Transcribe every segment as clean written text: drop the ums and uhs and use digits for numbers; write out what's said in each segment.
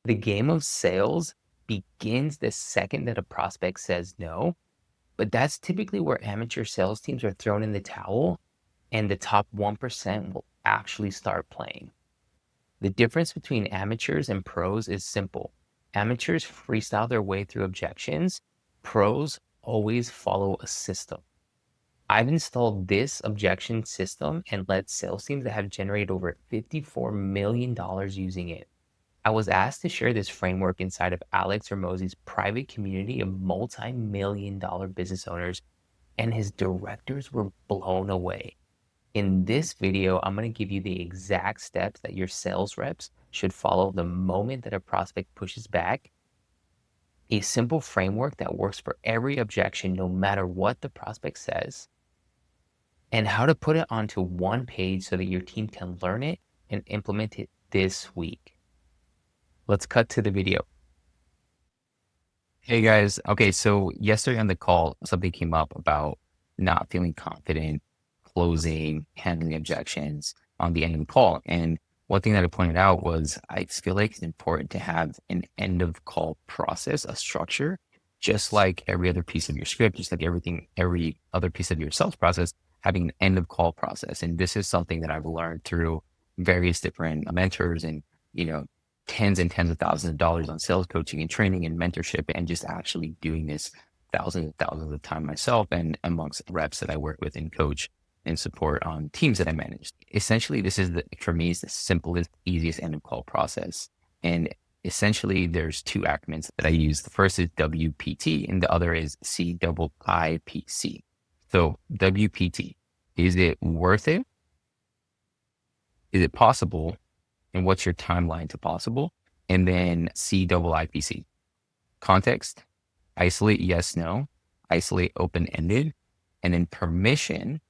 The game of sales begins the second that a prospect says no, but that's typically where amateur sales teams are thrown in the towel and the top 1% will actually start playing. The difference between amateurs and pros is simple. Amateurs freestyle their way through objections. Pros always follow a system. I've installed this objection system and led sales teams that have generated over $54 million using it. I was asked to share this framework inside of Alex Hormozi's private community of multi-million dollar business owners, and his directors were blown away. In this video, I'm going to give you the exact steps that your sales reps should follow the moment that a prospect pushes back, a simple framework that works for every objection, no matter what the prospect says, and how to put it onto one page so that your team can learn it and implement it this week. Let's cut to the video. Hey guys. Okay, so yesterday on the call, something came up about not feeling confident closing, handling objections on the end of the call. And one thing that I pointed out was I feel like it's important to have an end of call process, a structure, just like every other piece of your script, just like every other piece of your sales process, having an end of call process. And this is something that I've learned through various different mentors and, you know, tens and tens of thousands of dollars on sales coaching and training and mentorship, and just actually doing this thousands and thousands of times myself and amongst reps that I work with and coach and support on teams that I manage. Essentially, this is for me, is the simplest, easiest end of call process. And essentially, there's two acronyms that I use. The first is WPT and the other is CIIPC. So WPT, is it worth it? Is it possible? And what's your timeline to possible? And then CIIPC, context, isolate, yes, no, isolate, open-ended, and then permission,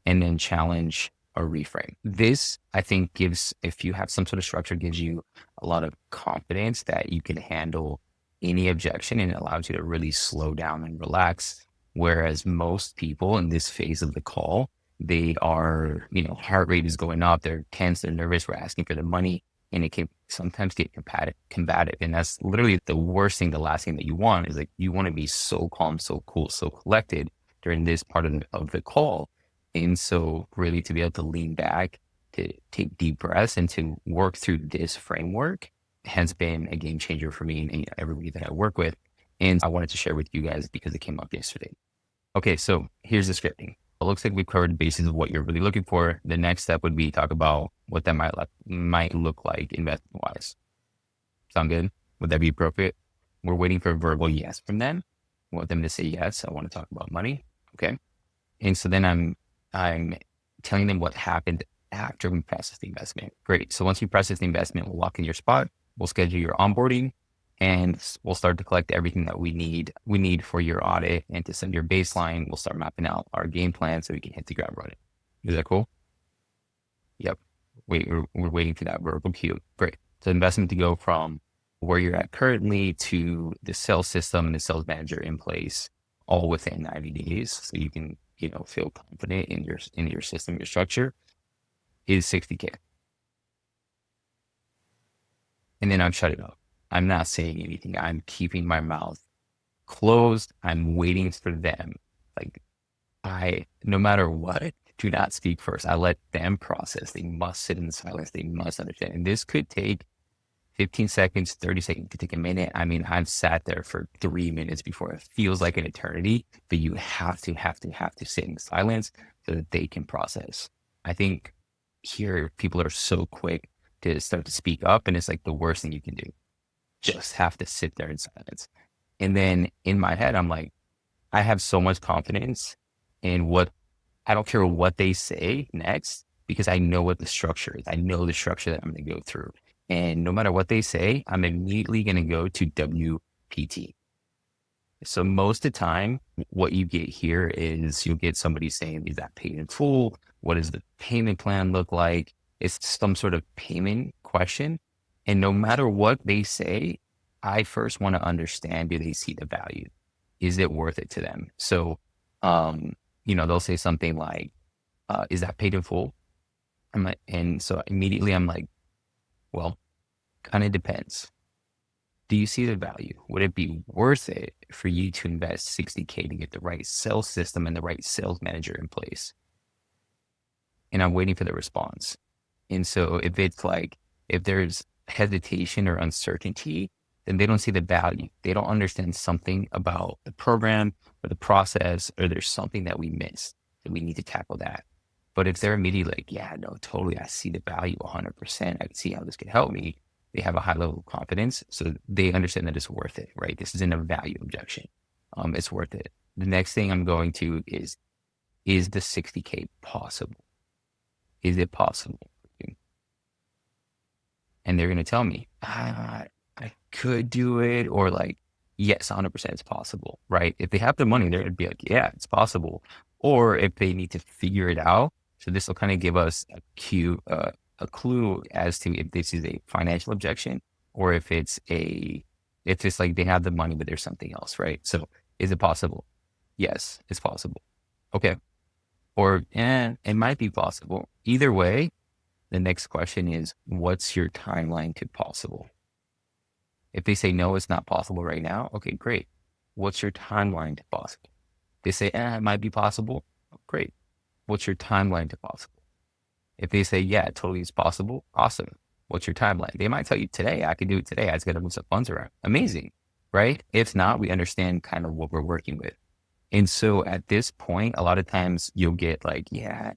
and then challenge or reframe. This, I think, gives, if you have some sort of structure, gives you a lot of confidence that you can handle any objection, and it allows you to really slow down and relax. Whereas most people in this phase of the call, they are, heart rate is going up, they're tense, they're nervous, we're asking for the money, and it can sometimes get combative. And that's literally the worst thing, the last thing that you want is like, you want to be so calm, so cool, so collected during this part of the call. And so really to be able to lean back, to take deep breaths and to work through this framework has been a game changer for me and everybody that I work with. And I wanted to share with you guys because it came up yesterday. Okay, so here's the scripting. It looks like we've covered the basis of what you're really looking for. The next step would be talk about what that might look like investment wise. Sound good? Would that be appropriate? We're waiting for a verbal yes from them. I want them to say yes. I want to talk about money. Okay. And so then I'm telling them what happened after we process the investment. Great. So once you process the investment, we'll lock in your spot. We'll schedule your onboarding, and we'll start to collect everything that we need for your audit and to send your baseline. We'll start mapping out our game plan so we can hit the ground running. Is that cool? Yep. We're waiting for that verbal cue. Great. So investment to go from where you're at currently to the sales system and the sales manager in place all within 90 days. So you can, feel confident in your system, your structure, is $60K. And then I'm shutting up. I'm not saying anything. I'm keeping my mouth closed. I'm waiting for them. No matter what, do not speak first. I let them process. They must sit in silence. They must understand. And this could take 15 seconds, 30 seconds, it could take a minute. I mean, I've sat there for 3 minutes before. It feels like an eternity, but you have to sit in silence so that they can process. I think here people are so quick to start to speak up, and it's like the worst thing you can do. Just have to sit there in silence. And then in my head, I'm like, I have so much confidence in I don't care what they say next, because I know what the structure is. I know the structure that I'm going to go through. And no matter what they say, I'm immediately going to go to WPT. So most of the time, what you get here is you'll get somebody saying, is that paid in full? What does the payment plan look like? It's some sort of payment question. And no matter what they say, I first want to understand, do they see the value? Is it worth it to them? So, they'll say something like, is that paid in full? And so immediately I'm like, well, kind of depends. Do you see the value? Would it be worth it for you to invest 60K to get the right sales system and the right sales manager in place? And I'm waiting for the response. And so if it's like, if there's hesitation or uncertainty, then they don't see the value. They don't understand something about the program or the process, or there's something that we missed that we need to tackle that. But if they're immediately like, yeah, no, totally, I see the value 100%. I can see how this could help me. They have a high level of confidence. So they understand that it's worth it, right? This isn't a value objection. It's worth it. The next thing I'm going to is the 60K possible? Is it possible? And they're going to tell me, I could do it, or like, yes, 100% it's possible, right? If they have the money, they're going to be like, yeah, it's possible. Or if they need to figure it out. So this will kind of give us a clue as to if this is a financial objection, or if it's like they have the money, but there's something else, right? So is it possible? Yes, it's possible. Okay. Or, it might be possible. Either way, the next question is, what's your timeline to possible? If they say, no, it's not possible right now. Okay, great. What's your timeline to possible? They say, it might be possible. Great. What's your timeline to possible? If they say, yeah, it totally is possible. Awesome. What's your timeline? They might tell you today, I can do it today. I just got to move some funds around. Amazing. Right? If not, we understand kind of what we're working with. And so at this point, a lot of times you'll get like, yeah,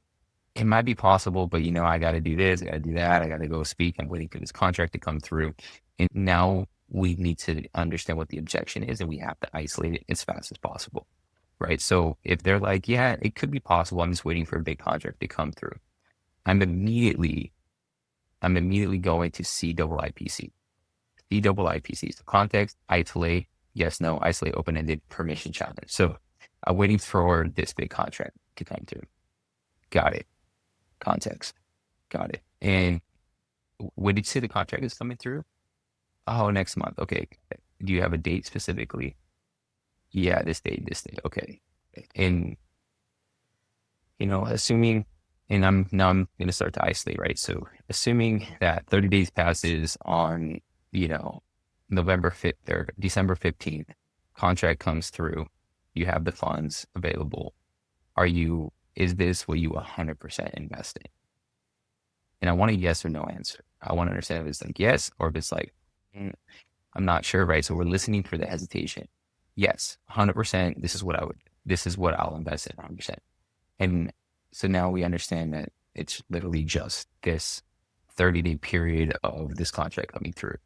it might be possible, but I got to do this, I got to do that. I got to go speak. I'm waiting for this contract to come through. And now we need to understand what the objection is, and we have to isolate it as fast as possible. Right. So if they're like, yeah, it could be possible, I'm just waiting for a big contract to come through, I'm immediately going to CIIPC. CIIPC. So context, isolate, yes, no, isolate, open-ended, permission challenge. So I'm waiting for this big contract to come through. Got it. Context. Got it. And when did you say the contract is coming through? Oh, next month. Okay. Do you have a date specifically? Yeah, this date. Okay. And, assuming, and I'm going to start to isolate, right? So assuming that 30 days passes on, November 5th or December 15th, contract comes through, you have the funds available. Is this what you 100% invest in? And I want a yes or no answer. I want to understand if it's like yes, or if it's like, I'm not sure, right? So we're listening for the hesitation. Yes, 100%. This is what I'll invest in 100%. And so now we understand that it's literally just this 30-day period of this contract coming through.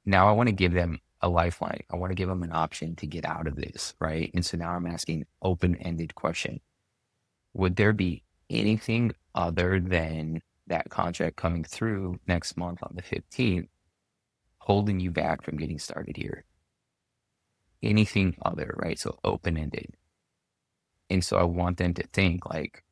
Now I want to give them a lifeline. I want to give them an option to get out of this, right? And so now I'm asking open-ended question. Would there be anything other than that contract coming through next month on the 15th holding you back from getting started here? Anything other, right? So open-ended. And so I want them to think like,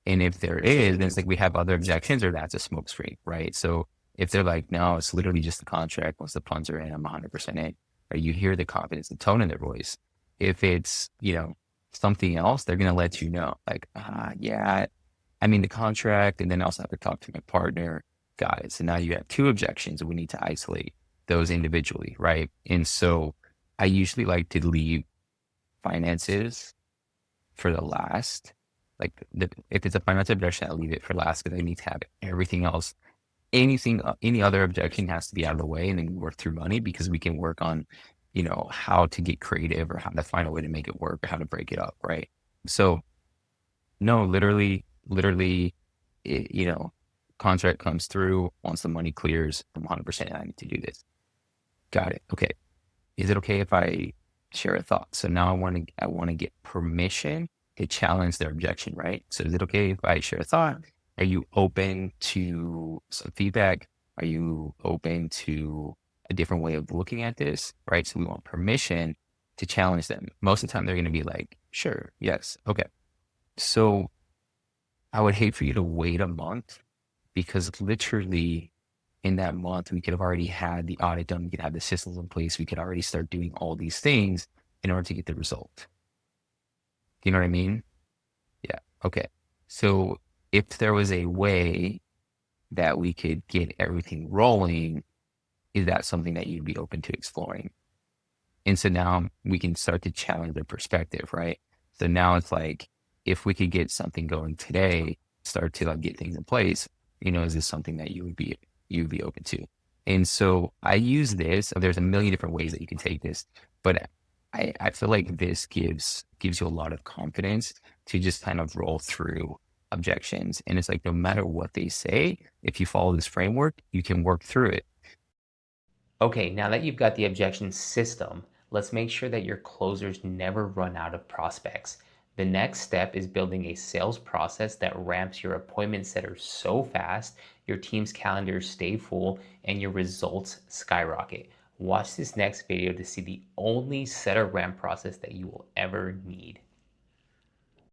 and if there is, then it's like we have other objections, or that's a smokescreen, right? So if they're like, no, it's literally just the contract. Once the funds are in, I'm 100% in. Or you hear the confidence, the tone in their voice. If it's, something else, they're going to let you know. Like, yeah, I mean the contract, and then I also have to talk to my partner. Got it. So now you have two objections, and we need to isolate those individually, right? And so I usually like to leave finances for the last. Like if it's a financial objection, I'll leave it for last because I need to have everything else. Any other objection has to be out of the way, and then we work through money, because we can work on, how to get creative, or how to find a way to make it work, or how to break it up, right? So no, literally, contract comes through. Once the money clears, I'm 100%, I need to do this. Got it. Okay. Is it okay if I share a thought? So now I want to get permission to challenge their objection, right? So is it okay if I share a thought? Are you open to some feedback? Are you open to a different way of looking at this, right? So we want permission to challenge them. Most of the time, they're going to be like, sure, yes, okay. So I would hate for you to wait a month, because literally in that month, we could have already had the audit done. We could have the systems in place. We could already start doing all these things in order to get the result. You know what I mean? Yeah. Okay. So if there was a way that we could get everything rolling is that something that you'd be open to exploring? And so now we can start to challenge their perspective, right? So now it's like, if we could get something going today, start to like get things in place, is this something that you would be open to? And so I use this. There's a million different ways that you can take this, but I feel like this gives you a lot of confidence to just kind of roll through objections. And it's like no matter what they say, if you follow this framework, you can work through it. Okay, now that you've got the objection system, let's make sure that your closers never run out of prospects. The next step is building a sales process that ramps your appointment setters so fast, your team's calendars stay full, and your results skyrocket. Watch this next video to see the only setter ramp process that you will ever need.